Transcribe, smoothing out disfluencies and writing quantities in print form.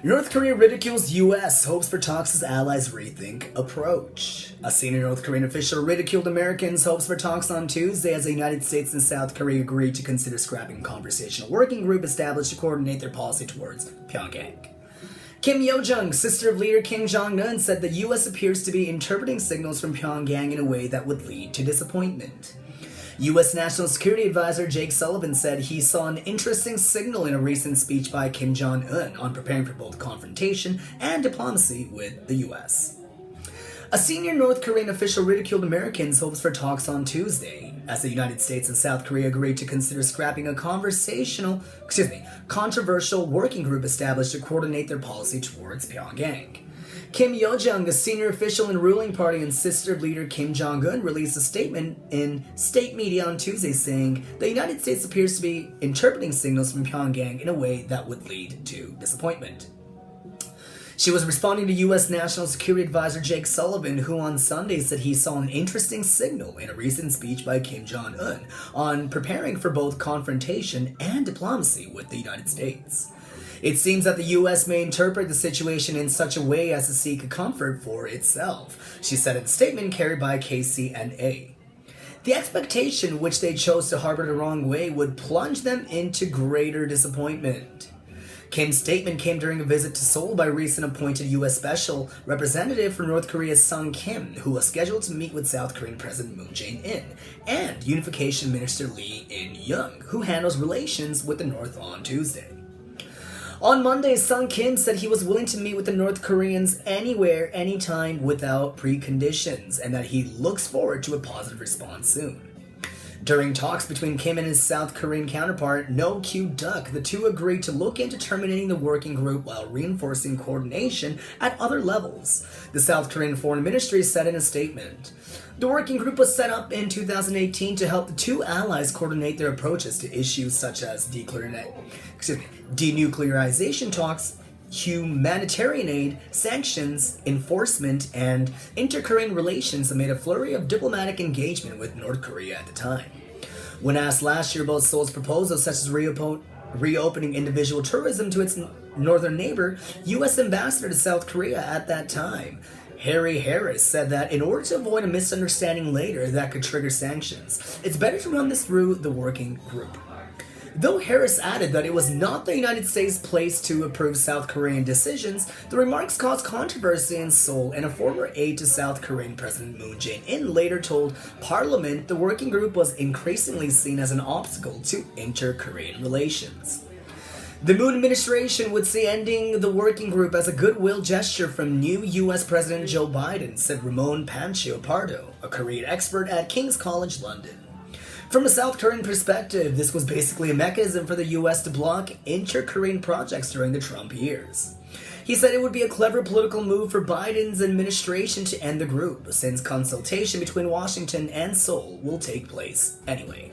North Korea ridicules U.S., hopes for talks as allies rethink approach. A senior North Korean official ridiculed Americans' hopes for talks on Tuesday as the United States and South Korea agreed to consider scrapping a conversational working group established to coordinate their policy towards Pyongyang. Kim Yo-jong, sister of leader Kim Jong-un, said the U.S. appears to be interpreting signals from Pyongyang in a way that would lead to disappointment. U.S. National Security Advisor Jake Sullivan said he saw an interesting signal in a recent speech by Kim Jong-un on preparing for both confrontation and diplomacy with the U.S. A senior North Korean official ridiculed Americans' hopes for talks on Tuesday, as the United States and South Korea agreed to consider scrapping a controversial working group established to coordinate their policy towards Pyongyang. Kim Yo-jong, a senior official in ruling party and sister of leader Kim Jong-un, released a statement in state media on Tuesday saying the United States appears to be interpreting signals from Pyongyang in a way that would lead to disappointment. She was responding to U.S. National Security Advisor Jake Sullivan, who on Sunday said he saw an interesting signal in a recent speech by Kim Jong-un on preparing for both confrontation and diplomacy with the United States. It seems that the U.S. may interpret the situation in such a way as to seek a comfort for itself, she said in a statement carried by KCNA. The expectation which they chose to harbor the wrong way would plunge them into greater disappointment. Kim's statement came during a visit to Seoul by recent appointed U.S. Special Representative for North Korea's Sung Kim, who was scheduled to meet with South Korean President Moon Jae-in, and Unification Minister Lee In-young, who handles relations with the North on Tuesday. On Monday, Sung Kim said he was willing to meet with the North Koreans anywhere, anytime, without preconditions, and that he looks forward to a positive response soon. During talks between Kim and his South Korean counterpart, No Kyu-duk, the two agreed to look into terminating the working group while reinforcing coordination at other levels, the South Korean Foreign Ministry said in a statement. The working group was set up in 2018 to help the two allies coordinate their approaches to issues such as denuclearization talks, humanitarian aid, sanctions, enforcement, and inter-Korean relations amid a flurry of diplomatic engagement with North Korea at the time. When asked last year about Seoul's proposals such as reopening individual tourism to its northern neighbor, U.S. Ambassador to South Korea at that time, Harry Harris, said that in order to avoid a misunderstanding later that could trigger sanctions, it's better to run this through the working group. Though Harris added that it was not the United States' place to approve South Korean decisions, the remarks caused controversy in Seoul, and a former aide to South Korean President Moon Jae-in later told Parliament the working group was increasingly seen as an obstacle to inter-Korean relations. The Moon administration would see ending the working group as a goodwill gesture from new U.S. President Joe Biden, said Ramon Pancio Pardo, a Korean expert at King's College London. From a South Korean perspective, this was basically a mechanism for the U.S. to block inter-Korean projects during the Trump years. He said it would be a clever political move for Biden's administration to end the group, since consultation between Washington and Seoul will take place anyway.